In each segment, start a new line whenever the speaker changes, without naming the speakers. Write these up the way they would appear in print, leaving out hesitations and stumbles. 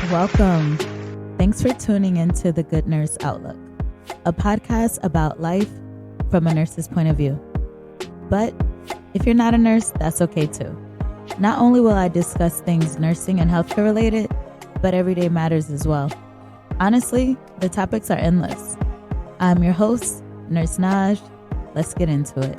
Welcome. Thanks for tuning into The Good Nurse Outlook, a podcast about life from a nurse's point of view. But if you're not a nurse, that's okay too. Not only will I discuss things nursing and healthcare related, but everyday matters as well. Honestly, the topics are endless. I'm your host, Nurse Naj. Let's get into it.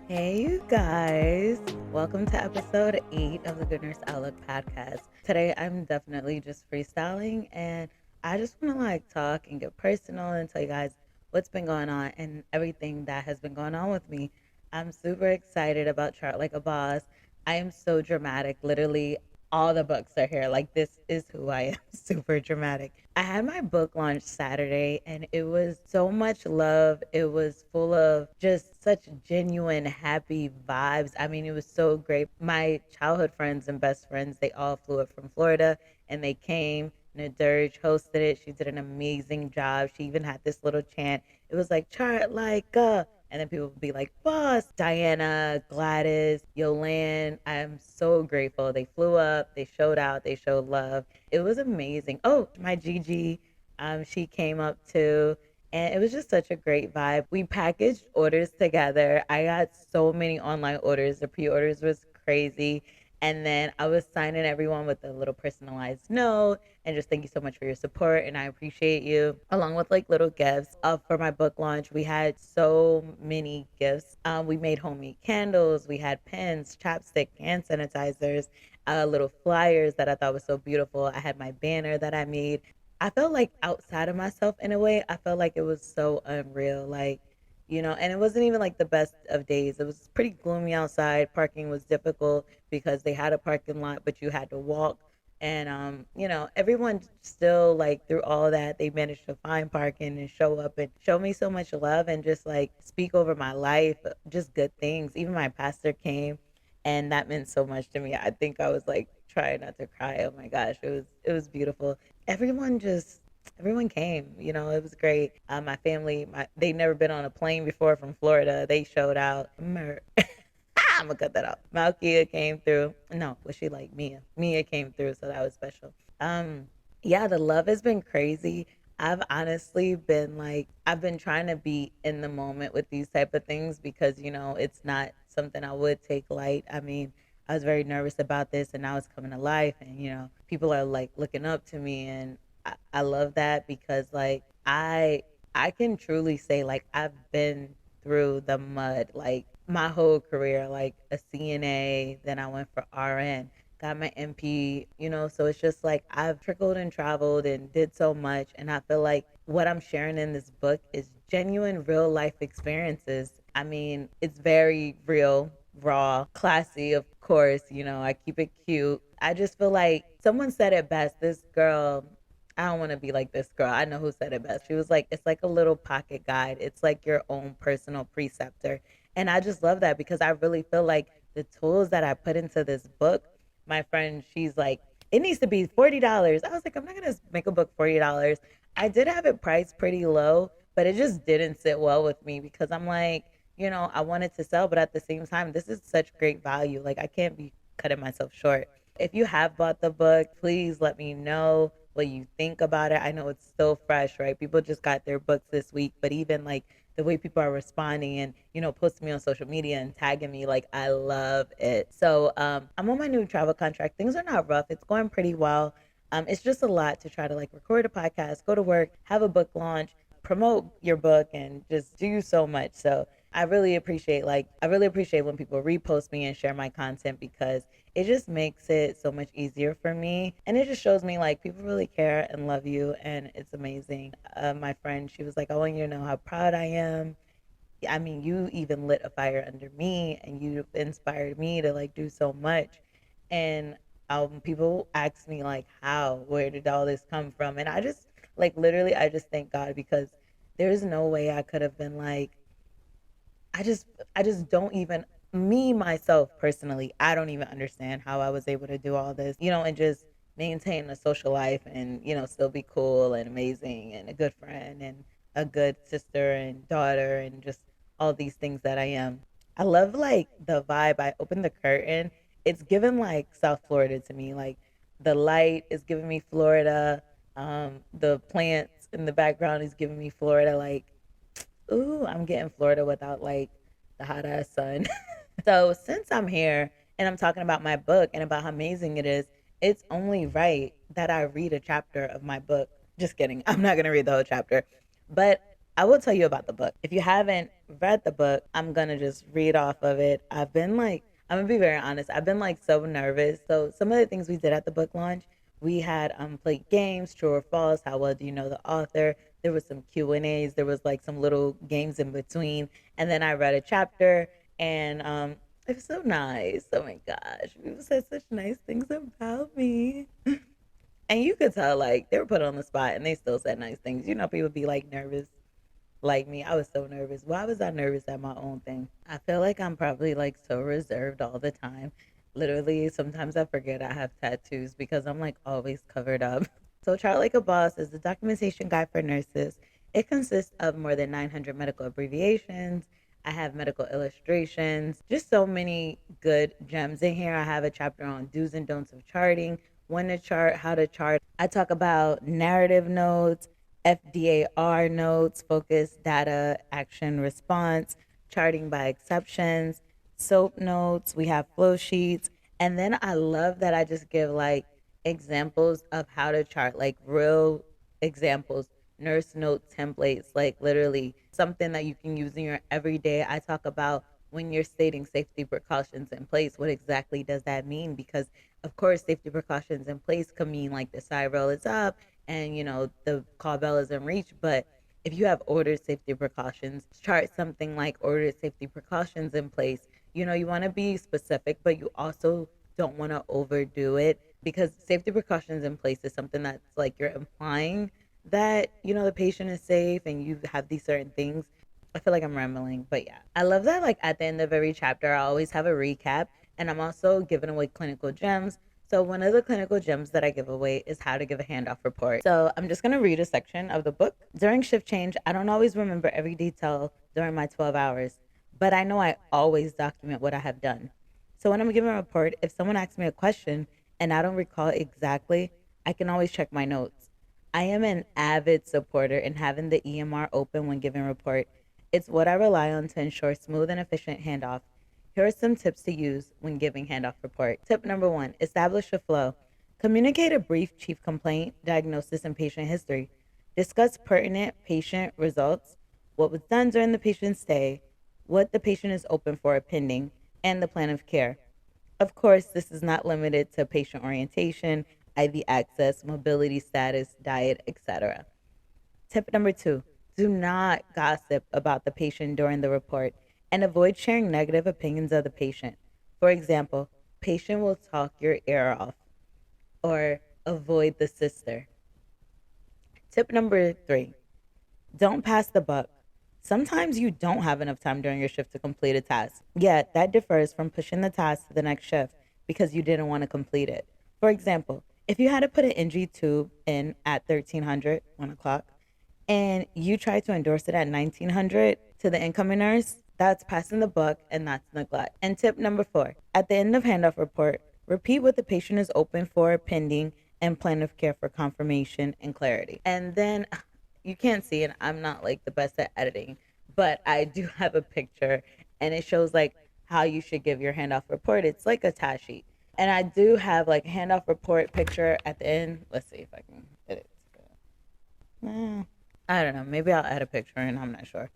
Hey, you guys. Welcome to episode 8 of the Good Nurse Outlook podcast. Today, I'm definitely just freestyling, and I just want to talk and get personal and tell you guys what's been going on and everything that has been going on with me. I'm super excited about Chart Like a Boss. I am so dramatic. Literally, all the books are here. This is who I am. Super dramatic. I had my book launch Saturday, and it was so much love. It was full of just such genuine, happy vibes. I mean, it was so great. My childhood friends and best friends, they all flew up from Florida, and they came. Nadirge hosted it. She did an amazing job. She even had this little chant. It was like, chart like a, and then people would be like, boss, Diana, Gladys, Yolan. I'm so grateful. They flew up, they showed out, they showed love. It was amazing. Oh, my Gigi, she came up too. And it was just such a great vibe. We packaged orders together. I got so many online orders. The pre-orders was crazy. And then I was signing everyone with a little personalized note and just thank you so much for your support and I appreciate you, along with little gifts. For my book launch, we had so many gifts. We made homemade candles, we had pens, chapstick, hand sanitizers, little flyers that I thought was so beautiful. I had my banner that I made. I felt like outside of myself in a way. I felt like it was so unreal. And it wasn't even the best of days. It was pretty gloomy outside. Parking was difficult because they had a parking lot, but you had to walk. And everyone still through all that, they managed to find parking and show up and show me so much love and just speak over my life, just good things. Even my pastor came, and that meant so much to me. I think I was trying not to cry. Oh my gosh, it was beautiful. Everyone just everyone came, it was great. My family, they never been on a plane before from Florida. They showed out. I'm gonna cut that out. Malkia came through. No, was she like Mia? Mia came through, so that was special. Yeah, the love has been crazy. I've honestly been I've been trying to be in the moment with these type of things because it's not something I would take light. I mean, I was very nervous about this, and now it's coming to life, and people are looking up to me, and I love that because I can truly say I've been through the mud my whole career, a CNA, then I went for RN, got my MP, so it's just I've trickled and traveled and did so much, and I feel like what I'm sharing in this book is genuine real life experiences. I mean, it's very real, raw, classy, of course, I keep it cute. I just feel like someone said it best. This girl, I don't want to be like this girl. I know who said it best. She was like, it's like a little pocket guide. It's like your own personal preceptor. And I just love that because I really feel like the tools that I put into this book, my friend, she's like, it needs to be $40. I was like, I'm not going to make a book $40. I did have it priced pretty low, but it just didn't sit well with me because I'm like, I wanted to sell, but at the same time, this is such great value. I can't be cutting myself short. If you have bought the book, please let me know what you think about it. I know it's still fresh, right? People just got their books this week, but even the way people are responding and posting me on social media and tagging me, I love it. So I'm on my new travel contract. Things are not rough. It's going pretty well. It's just a lot to try to record a podcast, go to work, have a book launch, promote your book, and just do so much. So I really appreciate when people repost me and share my content because it just makes it so much easier for me, and it just shows me people really care and love you, and it's amazing. My friend, she was like, I want you to know how proud I am. I mean, you even lit a fire under me, and you inspired me to do so much. And people ask me how, where did all this come from? And I just literally, I just thank God because there's no way I could have been I just I just don't even, me myself personally, I don't even understand how I was able to do all this, and just maintain a social life and, still be cool and amazing and a good friend and a good sister and daughter and just all these things that I am. I love the vibe. I opened the curtain. It's given South Florida to me. The light is giving me Florida. The plants in the background is giving me Florida. Like, ooh, I'm getting Florida without like the hot ass sun. So since I'm here and I'm talking about my book and about how amazing it is, it's only right that I read a chapter of my book. Just kidding. I'm not going to read the whole chapter, but I will tell you about the book. If you haven't read the book, I'm going to just read off of it. I'm going to be very honest. I've been like so nervous. So some of the things we did at the book launch, we had played games, true or false, how well do you know the author? There was some Q&As, there was like some little games in between, and then I read a chapter, and it was so nice. Oh my gosh, people said such nice things about me. And you could tell like they were put on the spot and they still said nice things. You know, people be like nervous like me. I was so nervous. Why was I nervous at my own thing? I feel like I'm probably like so reserved all the time. Literally, sometimes I forget I have tattoos because I'm like always covered up. So, Chart Like a Boss is the documentation guide for nurses. It consists of more than 900 medical abbreviations. I have medical illustrations, just so many good gems in here. I have a chapter on do's and don'ts of charting, when to chart, how to chart. I talk about narrative notes, FDAR notes, focus, data, action, response, charting by exceptions, SOAP notes. We have flow sheets. And then I love that I just give like examples of how to chart, like real examples, nurse note templates, like literally something that you can use in your everyday. I talk about when you're stating safety precautions in place, what exactly does that mean? Because of course, safety precautions in place could mean like the side rail is up and the call bell is in reach. But if you have ordered safety precautions, chart something like ordered safety precautions in place. You want to be specific, but you also don't want to overdo it, because safety precautions in place is something that's like you're implying that the patient is safe and you have these certain things. I feel like I'm rambling, but yeah, I love that. Like at the end of every chapter, I always have a recap, and I'm also giving away clinical gems. So one of the clinical gems that I give away is how to give a handoff report. So I'm just gonna read a section of the book. During shift change, I don't always remember every detail during my 12 hours, but I know I always document what I have done. So when I'm giving a report, if someone asks me a question and I don't recall exactly, I can always check my notes. I am an avid supporter in having the EMR open when giving a report. It's what I rely on to ensure smooth and efficient handoff. Here are some tips to use when giving handoff report. Tip number 1, establish a flow. Communicate a brief chief complaint, diagnosis, and patient history. Discuss pertinent patient results, what was done during the patient's stay, what the patient is open for or pending, and the plan of care. Of course, this is not limited to patient orientation, IV access, mobility status, diet, etc. Tip number 2, do not gossip about the patient during the report and avoid sharing negative opinions of the patient. For example, patient will talk your ear off, or avoid the sister. Tip number 3, don't pass the buck. Sometimes you don't have enough time during your shift to complete a task. Yet, that differs from pushing the task to the next shift because you didn't want to complete it. For example, if you had to put an NG tube in at 1300, 1 o'clock, and you try to endorse it at 1900 to the incoming nurse, that's passing the buck and that's neglect. And tip number 4, at the end of handoff report, repeat what the patient is open for, pending, and plan of care for confirmation and clarity. And then you can't see it. I'm not like the best at editing, but I do have a picture and it shows like how you should give your handoff report. It's like a task sheet. And I do have like a handoff report picture at the end. Let's see if I can edit it. I don't know. Maybe I'll add a picture and I'm not sure.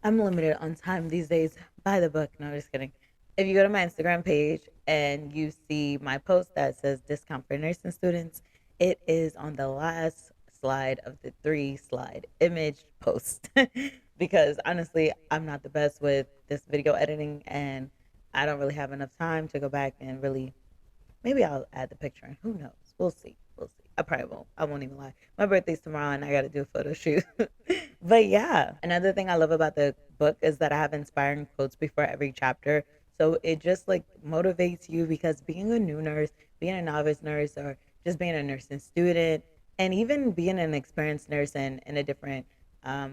I'm limited on time these days. Buy the book. No, just kidding. If you go to my Instagram page and you see my post that says discount for nursing students, it is on the last slide of the 3-slide image post. Because honestly, I'm not the best with this video editing and I don't really have enough time to go back and really, maybe I'll add the picture and who knows? We'll see. We'll see. I probably won't. I won't even lie. My birthday's tomorrow and I got to do a photo shoot. But yeah, another thing I love about the book is that I have inspiring quotes before every chapter. So it just like motivates you, because being a new nurse, being a novice nurse, or just being a nursing student, and even being an experienced nurse in a different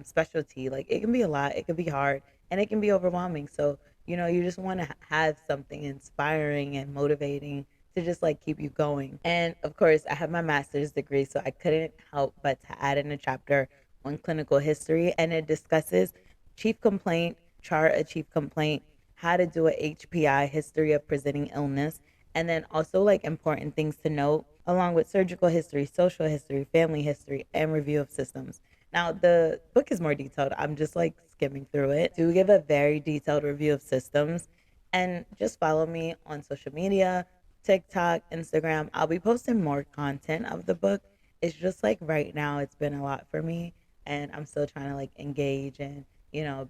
specialty, like it can be a lot, it can be hard, and it can be overwhelming. So, you just want to have something inspiring and motivating to just like keep you going. And of course, I have my master's degree, so I couldn't help but to add in a chapter on clinical history, and it discusses chief complaint, chart a chief complaint, how to do a HPI, history of presenting illness, and then also like important things to note, along with surgical history, social history, family history, and review of systems. Now, the book is more detailed. I'm just like skimming through it to give a very detailed review of systems. And just follow me on social media, TikTok, Instagram. I'll be posting more content of the book. It's just like right now, it's been a lot for me. And I'm still trying to like engage and,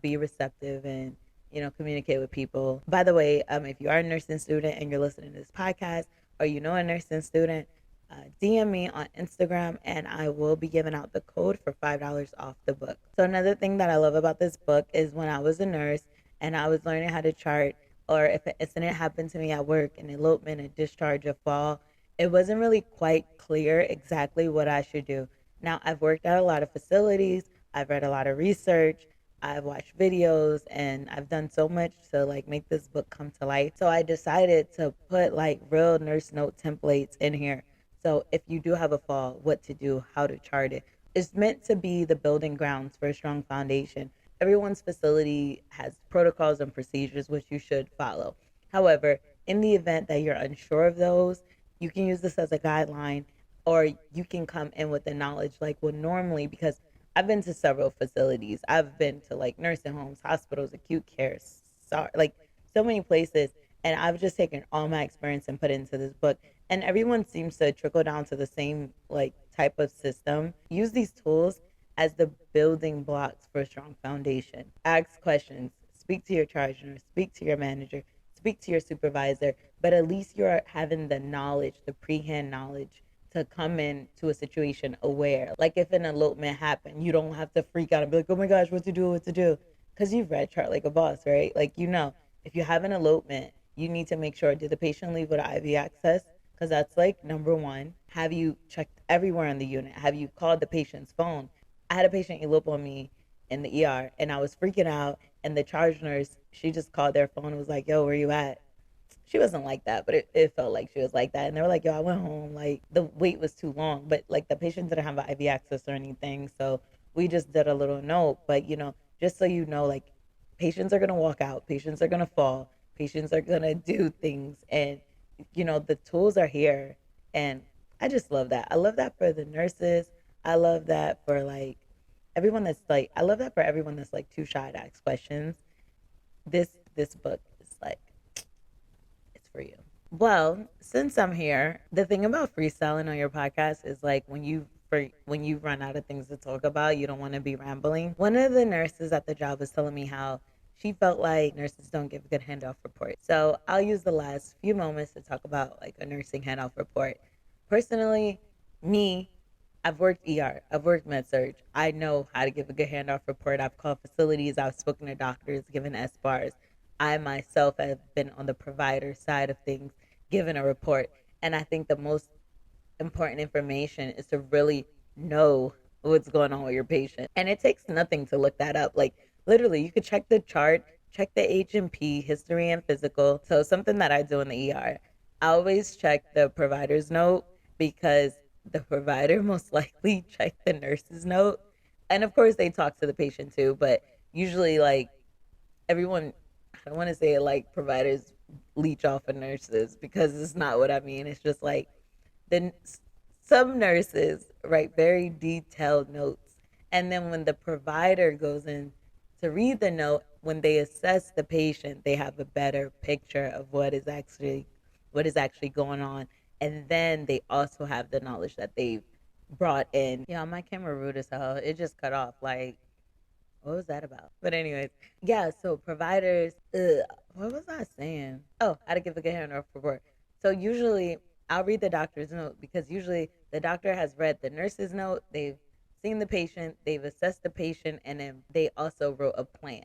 be receptive and, communicate with people. By the way, if you are a nursing student and you're listening to this podcast, or you know a nursing student, DM me on Instagram and I will be giving out the code for $5 off the book. So another thing that I love about this book is when I was a nurse and I was learning how to chart, or if an incident happened to me at work, an elopement, a discharge, a fall, it wasn't really quite clear exactly what I should do. Now, I've worked at a lot of facilities, I've read a lot of research, I've watched videos, and I've done so much to like make this book come to life. So I decided to put like real nurse note templates in here. So if you do have a fall, what to do, how to chart it. It's meant to be the building grounds for a strong foundation. Everyone's facility has protocols and procedures which you should follow. However, in the event that you're unsure of those, you can use this as a guideline, or you can come in with the knowledge like well normally, because I've been to several facilities. I've been to like nursing homes, hospitals, acute care, like so many places, and I've just taken all my experience and put it into this book. And everyone seems to trickle down to the same like type of system. Use these tools as the building blocks for a strong foundation. Ask questions, speak to your charge nurse, speak to your manager, speak to your supervisor, but at least you're having the knowledge, the pre-hand knowledge to come in to a situation aware. Like if an elopement happened, you don't have to freak out and be like, oh my gosh, what to do, what to do. Because you've read chart like a boss, right? Like, if you have an elopement, you need to make sure, did the patient leave with IV access? Because that's like number one. Have you checked everywhere in the unit? Have you called the patient's phone? I had a patient elope on me in the ER and I was freaking out. And the charge nurse, she just called their phone and was like, yo, where you at? She wasn't like that, but it felt like she was like that. And they were like, yo, I went home. Like the wait was too long, but like the patient didn't have IV access or anything. So we just did a little note. But, just so you know, like patients are going to walk out, patients are going to fall, patients are going to do things. And, the tools are here. And I just love that. I love that for the nurses. I love that for like everyone that's like, I love that for everyone that's like too shy to ask questions. This book is like, it's for you. Well, since I'm here, the thing about freestyling on your podcast is like when you run out of things to talk about, you don't want to be rambling. One of the nurses at the job was telling me how she felt like nurses don't give good handoff reports. So I'll use the last few moments to talk about like a nursing handoff report. Personally, me, I've worked ER, I've worked med surg. I know how to give a good handoff report. I've called facilities, I've spoken to doctors, given S bars. I myself have been on the provider side of things, given a report. And I think the most important information is to really know what's going on with your patient. And it takes nothing to look that up. Like literally, you could check the chart, check the H&P, history and physical. So something that I do in the ER, I always check the provider's note because the provider most likely checked the nurse's note. And of course they talk to the patient too, but usually like everyone, I don't want to say it like providers leech off of nurses because it's not what I mean. It's just like then some nurses write very detailed notes. And then when the provider goes in to read the note, when they assess the patient, they have a better picture of what is actually going on. And then they also have the knowledge that they've brought in. Yeah, my camera rude as hell. It just cut off. Like, what was that about? But anyways, yeah. So providers, what was I saying? Oh, how to give a good handoff report. So usually I'll read the doctor's note because usually the doctor has read the nurse's note. They've seen the patient, they've assessed the patient, and then they also wrote a plan.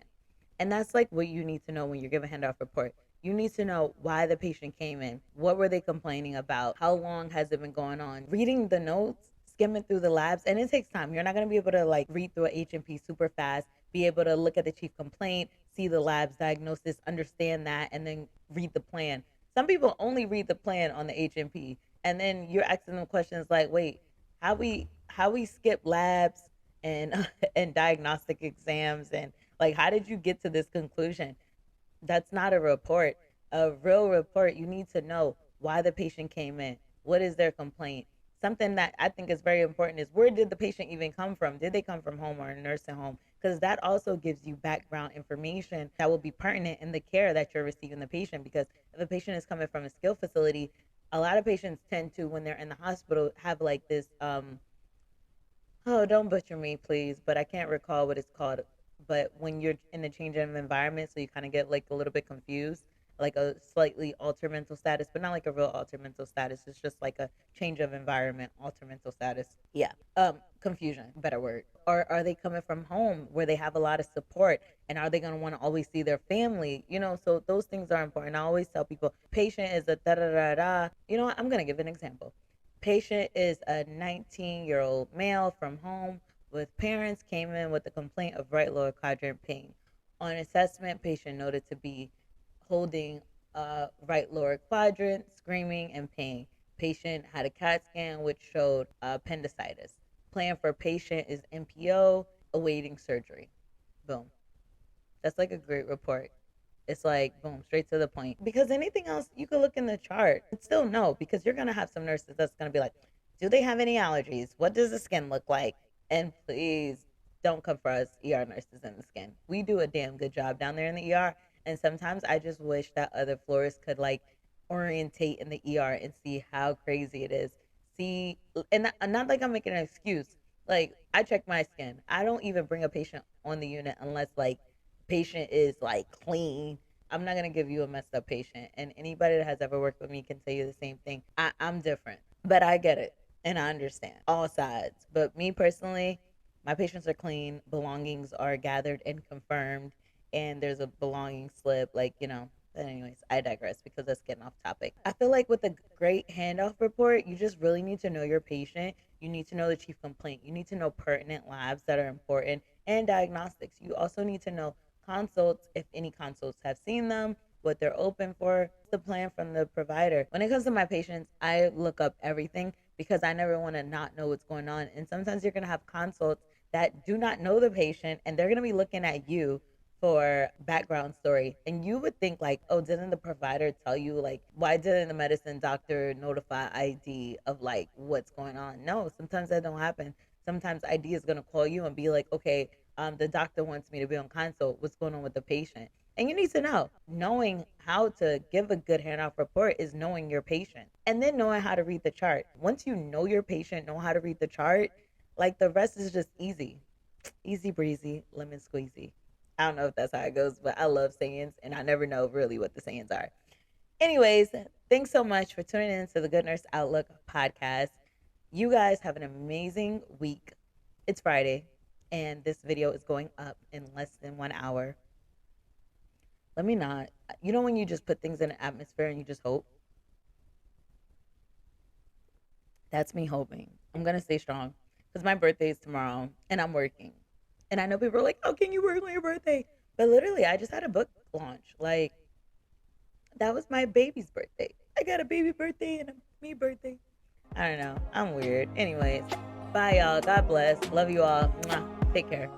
And that's like what you need to know when you're giving a handoff report. You need to know why the patient came in. What were they complaining about? How long has it been going on? Reading the notes, skimming through the labs, and it takes time. You're not going to be able to like read through a H&P super fast, be able to look at the chief complaint, see the labs diagnosis, understand that, and then read the plan. Some people only read the plan on the HMP, and then you're asking them questions like, "Wait, how we skip labs and and diagnostic exams, and like, how did you get to this conclusion?" That's not a report. A real report, you need to know why the patient came in. What is their complaint? Something that I think is very important is, where did the patient even come from? Did they come from home or a nursing home? Because that also gives you background information that will be pertinent in the care that you're receiving the patient. Because if a patient is coming from a skilled facility, a lot of patients tend to, when they're in the hospital, have like this oh, don't butcher me, please, but I can't recall what it's called. But when you're in a change of environment, so you kind of get like a little bit confused, like a slightly altered mental status, but not like a real altered mental status. It's just like a change of environment, altered mental status. Yeah. Confusion, better word. Or are they coming from home where they have a lot of support? And are they going to want to always see their family? So those things are important. I always tell people, patient is a da da da da. You know what? I'm going to give an example. Patient is a 19-year-old male from home with parents, came in with a complaint of right lower quadrant pain. On assessment, patient noted to be holding right lower quadrant, screaming, and pain. Patient had a CAT scan which showed appendicitis. Plan for patient is NPO, awaiting surgery. Boom. That's like a great report. It's like, boom, straight to the point. Because anything else, you could look in the chart and still no, because you're going to have some nurses that's going to be like, do they have any allergies? What does the skin look like? And please don't come for us ER nurses in the skin. We do a damn good job down there in the ER. And sometimes I just wish that other floors could like orientate in the ER and see how crazy it is. See, and not like I'm making an excuse. Like, I check my skin. I don't even bring a patient on the unit unless like patient is like clean. I'm not gonna give you a messed up patient. And anybody that has ever worked with me can tell you the same thing. I'm different, but I get it and I understand all sides. But me personally, my patients are clean, belongings are gathered and confirmed, and there's a belonging slip, But anyways, I digress because that's getting off topic. I feel like with a great handoff report, you just really need to know your patient. You need to know the chief complaint. You need to know pertinent labs that are important and diagnostics. You also need to know consults, if any consults have seen them, what they're open for, the plan from the provider. When it comes to my patients, I look up everything because I never want to not know what's going on. And sometimes you're going to have consults that do not know the patient, and they're going to be looking at you for background story. And you would think like, oh, didn't the provider tell you, like, why didn't the medicine doctor notify ID of like what's going on? No, sometimes that don't happen. Sometimes ID is going to call you and be like, okay, the doctor wants me to be on consult. What's going on with the patient? And you need to know. Knowing how to give a good handoff report is knowing your patient, and then knowing how to read the chart. Once you know your patient, know how to read the chart, like the rest is just easy. Easy breezy, lemon squeezy. I don't know if that's how it goes, but I love sayings and I never know really what the sayings are. Anyways, thanks so much for tuning in to the Good Nurse Outlook podcast. You guys have an amazing week. It's Friday, and this video is going up in less than 1 hour. Let me not. You know when you just put things in an atmosphere and you just hope? That's me hoping. I'm going to stay strong because my birthday is tomorrow and I'm working. And I know people are like, how can you work on your birthday? But literally, I just had a book launch. Like, that was my baby's birthday. I got a baby birthday and a me birthday. I don't know. I'm weird. Anyways, bye, y'all. God bless. Love you all. Mwah. Take care.